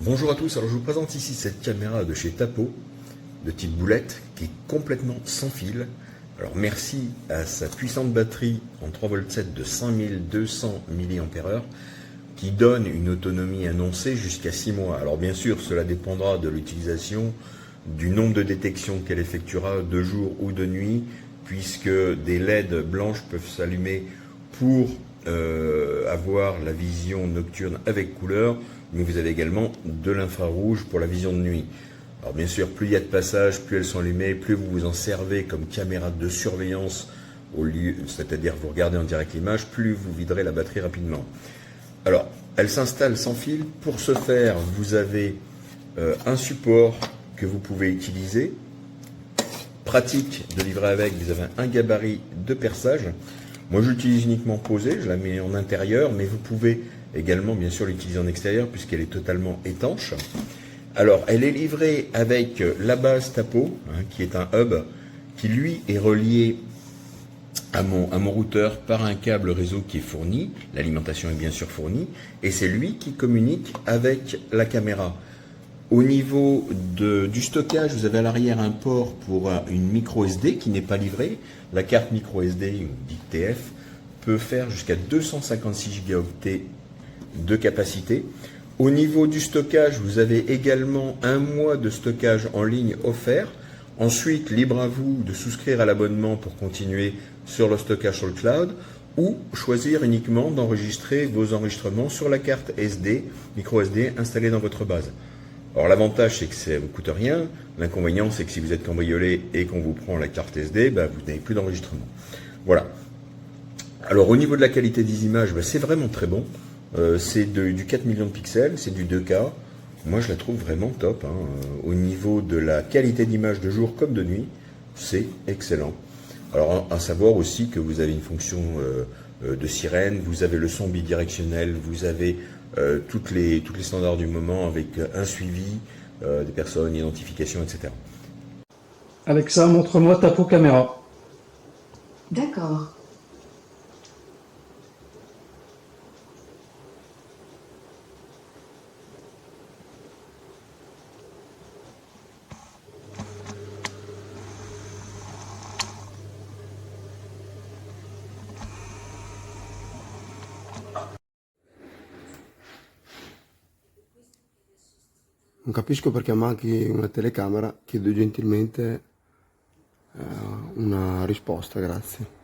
Bonjour à tous, alors je vous présente ici cette caméra de chez Tapo, de type boulette, qui est complètement sans fil. Alors merci à sa puissante batterie en 3,7 V de 5200 mAh, qui donne une autonomie annoncée jusqu'à 6 mois. Alors bien sûr, cela dépendra de l'utilisation, du nombre de détections qu'elle effectuera de jour ou de nuit, puisque des LED blanches peuvent s'allumer pour avoir la vision nocturne avec couleur, mais vous avez également de l'infrarouge pour la vision de nuit. Alors bien sûr, plus il y a de passages, plus elles sont allumées, plus vous vous en servez comme caméra de surveillance, c'est-à-dire vous regardez en direct l'image, plus vous viderez la batterie rapidement. Alors, elle s'installe sans fil. Pour ce faire, vous avez un support que vous pouvez utiliser. Pratique de livrer avec, vous avez un gabarit de perçage. Moi, j'utilise uniquement posée, je la mets en intérieur, mais vous pouvez également, bien sûr, l'utiliser en extérieur puisqu'elle est totalement étanche. Alors, elle est livrée avec la base Tapo, qui est un hub, qui lui est relié à mon routeur par un câble réseau qui est fourni. L'alimentation est bien sûr fournie, et c'est lui qui communique avec la caméra. Au niveau du stockage, vous avez à l'arrière un port pour une micro SD qui n'est pas livrée. La carte micro SD, dite TF, peut faire jusqu'à 256 Go de capacité. Au niveau du stockage, vous avez également un mois de stockage en ligne offert. Ensuite, libre à vous de souscrire à l'abonnement pour continuer sur le stockage sur le cloud, ou choisir uniquement d'enregistrer vos enregistrements sur la carte SD, micro SD installée dans votre base. Alors l'avantage, c'est que ça ne vous coûte rien. L'inconvénient, c'est que si vous êtes cambriolé et qu'on vous prend la carte SD, vous n'avez plus d'enregistrement. Voilà. Alors au niveau de la qualité des images, c'est vraiment très bon. C'est du 4 millions de pixels, c'est du 2K. Moi, je la trouve vraiment top. Au niveau de la qualité d'image de jour comme de nuit, c'est excellent. Alors à savoir aussi que vous avez une fonction de sirène, vous avez le son bidirectionnel, vous avez tous les standards du moment avec un suivi des personnes, identification, etc. Alexa, montre-moi Tapo caméra. D'accord. Non capisco perché manchi una telecamera, chiedo gentilmente una risposta, grazie.